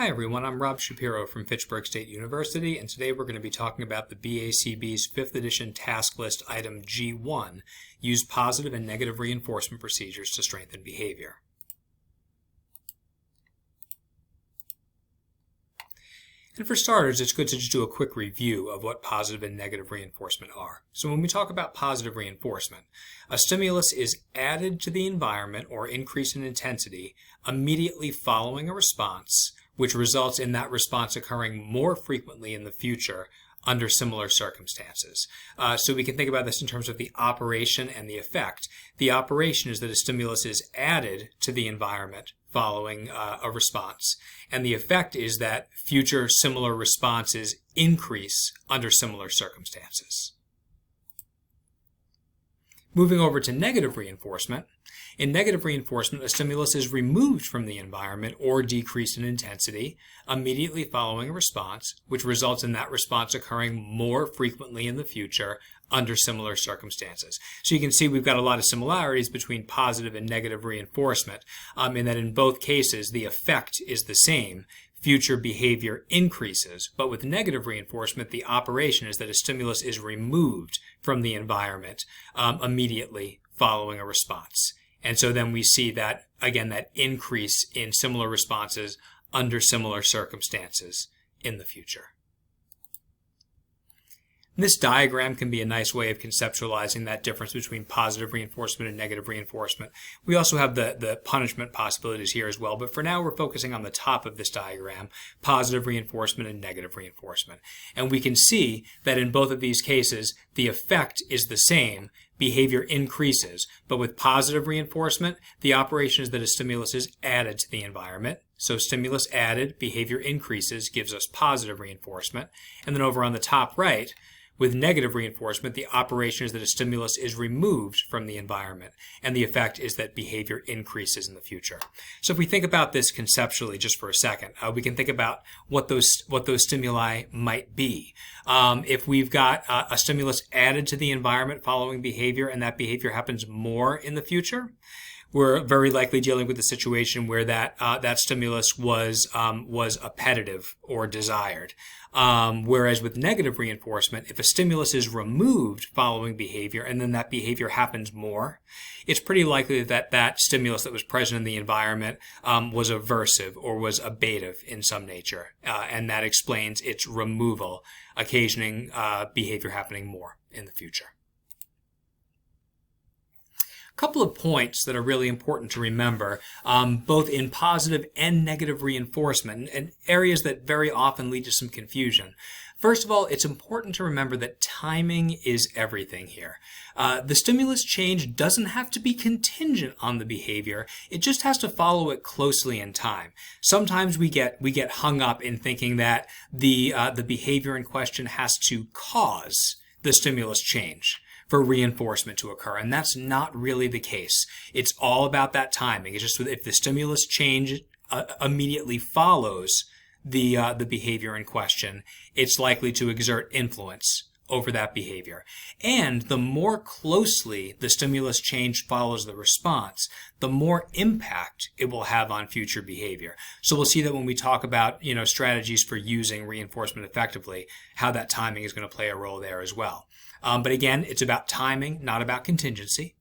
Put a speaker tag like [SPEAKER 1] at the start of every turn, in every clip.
[SPEAKER 1] Hi everyone, I'm Rob Shapiro from Fitchburg State University, and today we're going to be talking about the BACB's 5th edition task list item G1, use positive and negative reinforcement procedures to strengthen behavior. And for starters, it's good to just do a quick review of what positive and negative reinforcement are. So when we talk about positive reinforcement, a stimulus is added to the environment or increase in intensity immediately following a response, which results in that response occurring more frequently in the future under similar circumstances. So we can think about this in terms of the operation and the effect. The operation is that a stimulus is added to the environment following a response, and the effect is that future similar responses increase under similar circumstances. Moving over to negative reinforcement. In negative reinforcement, a stimulus is removed from the environment or decreased in intensity immediately following a response, which results in that response occurring more frequently in the future under similar circumstances. So you can see we've got a lot of similarities between positive and negative reinforcement, in that in both cases the effect is the same. Future behavior increases, but with negative reinforcement, the operation is that a stimulus is removed from the environment immediately following a response. And so then we see that, again, that increase in similar responses under similar circumstances in the future. This diagram can be a nice way of conceptualizing that difference between positive reinforcement and negative reinforcement. We also have the punishment possibilities here as well, but for now we're focusing on the top of this diagram, positive reinforcement and negative reinforcement. And we can see that in both of these cases, the effect is the same. Behavior increases, but with positive reinforcement, the operation is that a stimulus is added to the environment. So stimulus added, behavior increases, gives us positive reinforcement. And then over on the top right, with negative reinforcement, the operation is that a stimulus is removed from the environment, and the effect is that behavior increases in the future. So if we think about this conceptually just for a second, we can think about what those stimuli might be. If we've got a stimulus added to the environment following behavior, and that behavior happens more in the future, we're very likely dealing with a situation where that stimulus was appetitive or desired. Whereas with negative reinforcement, if a stimulus is removed following behavior and then that behavior happens more, it's pretty likely that that stimulus that was present in the environment was aversive or was abative in some nature, and that explains its removal, occasioning behavior happening more in the future. Couple of points that are really important to remember, both in positive and negative reinforcement, and areas that very often lead to some confusion. First of all, it's important to remember that timing is everything here. The stimulus change doesn't have to be contingent on the behavior. It just has to follow it closely in time. Sometimes we get hung up in thinking that the behavior in question has to cause the stimulus change for reinforcement to occur, and that's not really the case. It's all about that timing. It's just if the stimulus change immediately follows the behavior in question, it's likely to exert influence over that behavior. And the more closely the stimulus change follows the response, the more impact it will have on future behavior. So we'll see that when we talk about strategies for using reinforcement effectively, how that timing is going to play a role there as well. But again, it's about timing, not about contingency.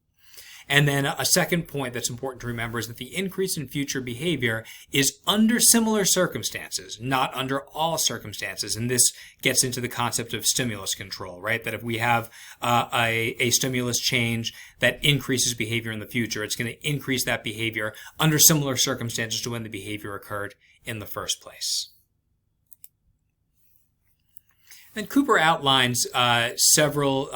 [SPEAKER 1] And then a second point that's important to remember is that the increase in future behavior is under similar circumstances, not under all circumstances. And this gets into the concept of stimulus control, right? That if we have a stimulus change that increases behavior in the future, it's going to increase that behavior under similar circumstances to when the behavior occurred in the first place. And Cooper outlines several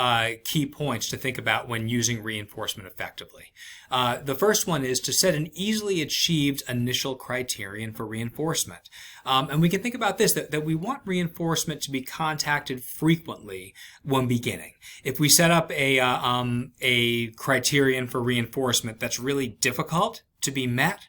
[SPEAKER 1] key points to think about when using reinforcement effectively. The first one is to set an easily achieved initial criterion for reinforcement. And we can think about this, that we want reinforcement to be contacted frequently when beginning. If we set up a criterion for reinforcement that's really difficult to be met,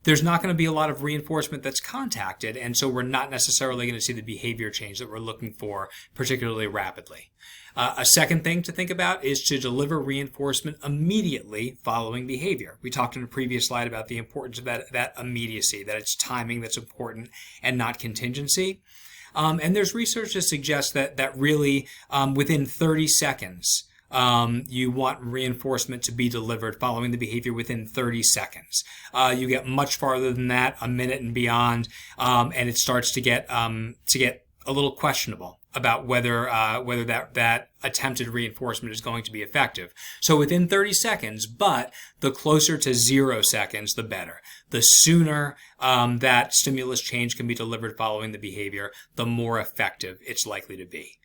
[SPEAKER 1] there's not going to be a lot of reinforcement that's contacted, and so we're not necessarily going to see the behavior change that we're looking for particularly rapidly. A second thing to think about is to deliver reinforcement immediately following behavior. We talked in a previous slide about the importance of that immediacy, that it's timing that's important and not contingency. And there's research that suggests that really within 30 seconds, you want reinforcement to be delivered following the behavior within 30 seconds. You get much farther than that, a minute and beyond, and it starts to get a little questionable about whether that attempted reinforcement is going to be effective. So within 30 seconds, but the closer to 0 seconds, the better. The sooner that stimulus change can be delivered following the behavior, the more effective it's likely to be.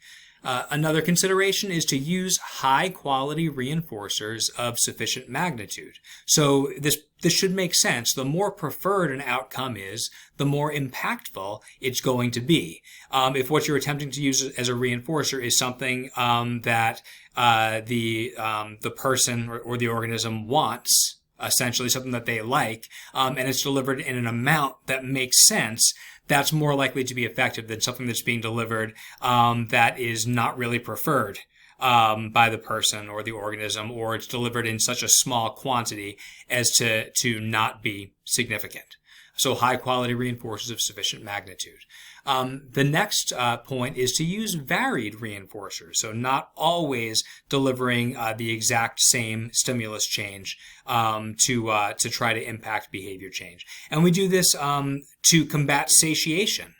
[SPEAKER 1] Another consideration is to use high-quality reinforcers of sufficient magnitude. So this should make sense. The more preferred an outcome is, the more impactful it's going to be. If what you're attempting to use as a reinforcer is something that the person or the organism wants, essentially something that they like, and it's delivered in an amount that makes sense, that's more likely to be effective than something that's being delivered that is not really preferred by the person or the organism, or it's delivered in such a small quantity as to not be significant. So high quality reinforcers of sufficient magnitude. The next point is to use varied reinforcers, so not always delivering the exact same stimulus change to try to impact behavior change. And we do this to combat satiation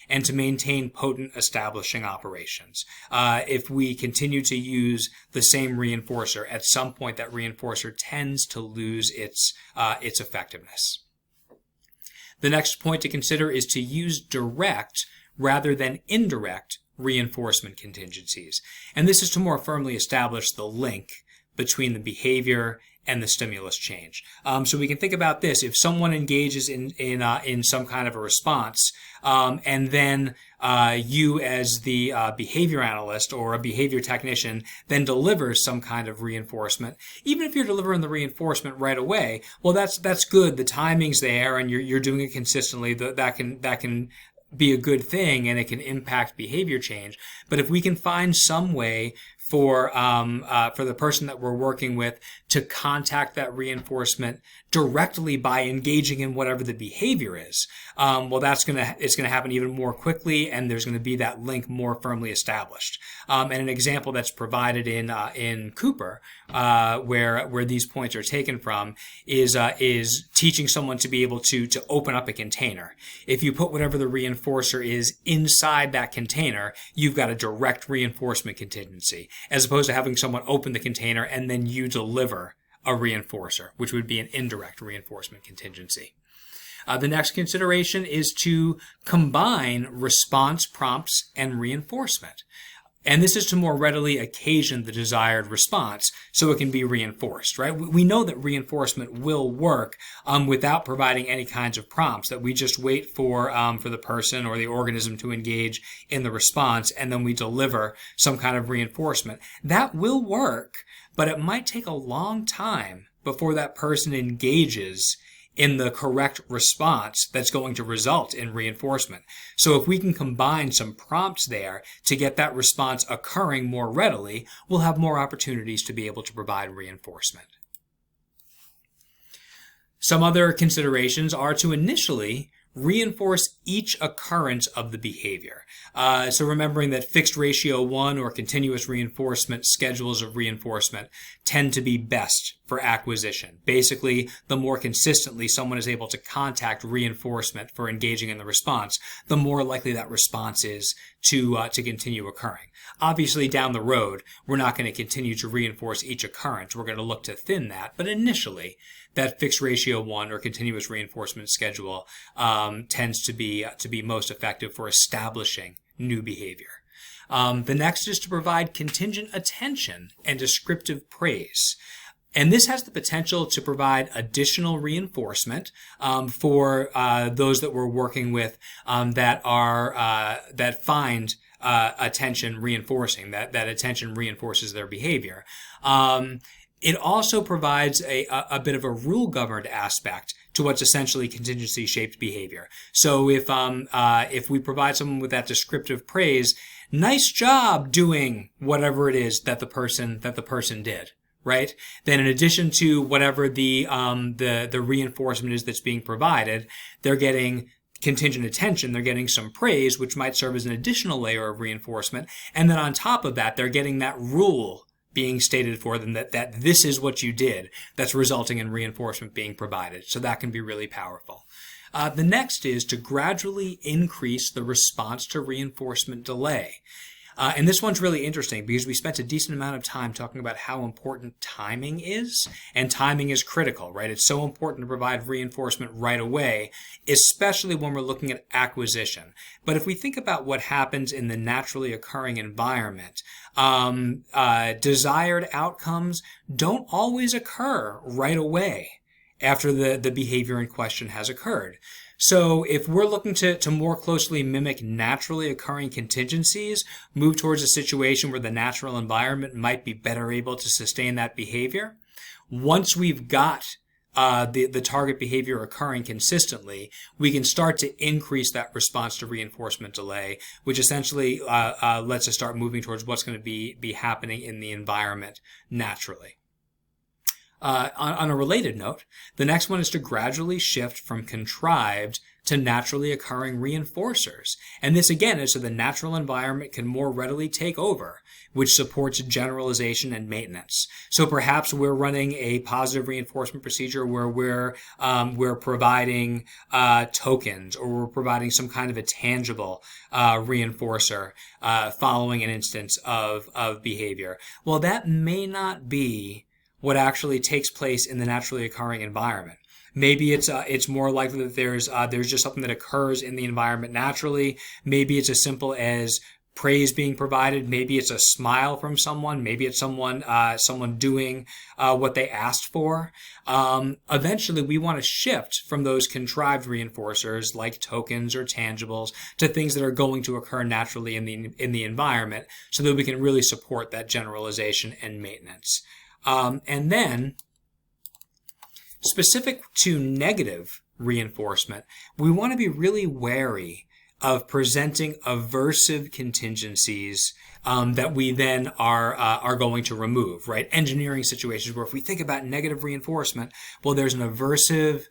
[SPEAKER 1] and to maintain potent establishing operations. If we continue to use the same reinforcer, at some point that reinforcer tends to lose its effectiveness. The next point to consider is to use direct rather than indirect reinforcement contingencies. And this is to more firmly establish the link between the behavior and the stimulus change. So we can think about this. If someone engages in some kind of a response, and then you as the behavior analyst or a behavior technician then delivers some kind of reinforcement, even if you're delivering the reinforcement right away, well, that's good. The timing's there, and you're doing it consistently. That can be a good thing, and it can impact behavior change. But if we can find some way for the person that we're working with to contact that reinforcement directly by engaging in whatever the behavior is, well, it's gonna happen even more quickly, and there's gonna be that link more firmly established. And an example that's provided in Cooper, where these points are taken from, is teaching someone to be able to open up a container. If you put whatever the reinforcer is inside that container, you've got a direct reinforcement contingency, as opposed to having someone open the container and then you deliver a reinforcer, which would be an indirect reinforcement contingency. The next consideration is to combine response prompts and reinforcement. And this is to more readily occasion the desired response so it can be reinforced, right? We know that reinforcement will work without providing any kinds of prompts, that we just wait for the person or the organism to engage in the response, and then we deliver some kind of reinforcement. That will work, but it might take a long time before that person engages in the correct response that's going to result in reinforcement. So if we can combine some prompts there to get that response occurring more readily, we'll have more opportunities to be able to provide reinforcement. Some other considerations are to initially reinforce each occurrence of the behavior. So remembering that fixed ratio 1 or continuous reinforcement schedules of reinforcement tend to be best for acquisition. Basically, the more consistently someone is able to contact reinforcement for engaging in the response, the more likely that response is to continue occurring. Obviously, down the road, we're not going to continue to reinforce each occurrence. We're going to look to thin that. But initially, that fixed ratio 1 or continuous reinforcement schedule tends to be most effective for establishing new behavior. The next is to provide contingent attention and descriptive praise. And this has the potential to provide additional reinforcement for those that we're working with that find attention reinforcing, that attention reinforces their behavior. It also provides a bit of a rule-governed aspect to what's essentially contingency-shaped behavior. So if we provide someone with that descriptive praise, nice job doing whatever it is that the person did, right? Then in addition to whatever the reinforcement is that's being provided, they're getting contingent attention, they're getting some praise, which might serve as an additional layer of reinforcement. And then on top of that, they're getting that rule being stated for them that this is what you did, that's resulting in reinforcement being provided. So that can be really powerful. The next is to gradually increase the response to reinforcement delay. And this one's really interesting because we spent a decent amount of time talking about how important timing is, and timing is critical, right? It's so important to provide reinforcement right away, especially when we're looking at acquisition. But if we think about what happens in the naturally occurring environment, desired outcomes don't always occur right away after the behavior in question has occurred. So if we're looking to more closely mimic naturally occurring contingencies, move towards a situation where the natural environment might be better able to sustain that behavior, once we've got the target behavior occurring consistently, we can start to increase that response to reinforcement delay, which essentially lets us start moving towards what's going to be happening in the environment naturally. On a related note, the next one is to gradually shift from contrived to naturally occurring reinforcers. And this again is so the natural environment can more readily take over, which supports generalization and maintenance. So perhaps we're running a positive reinforcement procedure where we're providing tokens, or we're providing some kind of a tangible reinforcer following an instance of behavior. Well, that may not be what actually takes place in the naturally occurring environment. Maybe it's more likely that there's just something that occurs in the environment naturally. Maybe it's as simple as praise being provided. Maybe it's a smile from someone. Maybe it's someone doing what they asked for. Eventually, we want to shift from those contrived reinforcers like tokens or tangibles to things that are going to occur naturally in the environment, so that we can really support that generalization and maintenance. And then, specific to negative reinforcement, we want to be really wary of presenting aversive contingencies that we then are going to remove, right? Engineering situations where if we think about negative reinforcement, well, there's an aversive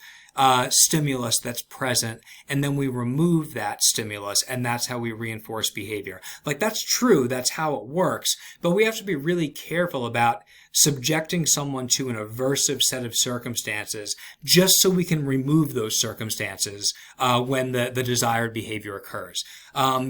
[SPEAKER 1] stimulus that's present, and then we remove that stimulus, and that's how we reinforce behavior. Like, that's true, that's how it works, but we have to be really careful about subjecting someone to an aversive set of circumstances just so we can remove those circumstances when the desired behavior occurs.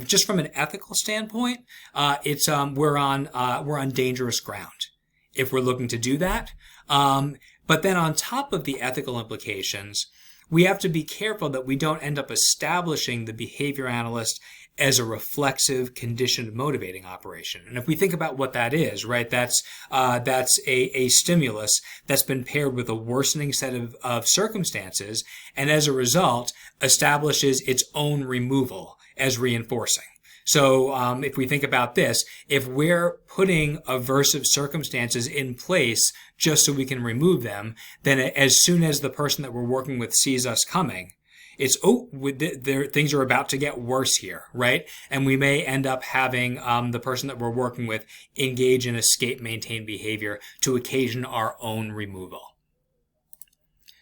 [SPEAKER 1] Just from an ethical standpoint, we're on dangerous ground if we're looking to do that. But then on top of the ethical implications, we have to be careful that we don't end up establishing the behavior analyst as a reflexive, conditioned, motivating operation. And if we think about what that is, right, that's a stimulus that's been paired with a worsening set of circumstances, and as a result, establishes its own removal as reinforcing. So if we think about this, if we're putting aversive circumstances in place just so we can remove them, then as soon as the person that we're working with sees us coming, it's, things are about to get worse here, right? And we may end up having the person that we're working with engage in escape maintain behavior to occasion our own removal.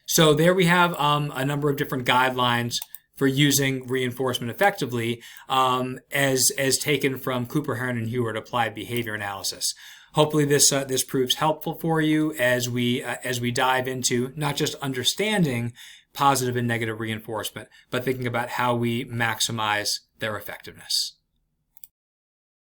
[SPEAKER 1] So there we have a number of different guidelines for using reinforcement effectively, as taken from Cooper, Heron, and Heward Applied Behavior Analysis. Hopefully this proves helpful for you as we dive into not just understanding positive and negative reinforcement, but thinking about how we maximize their effectiveness.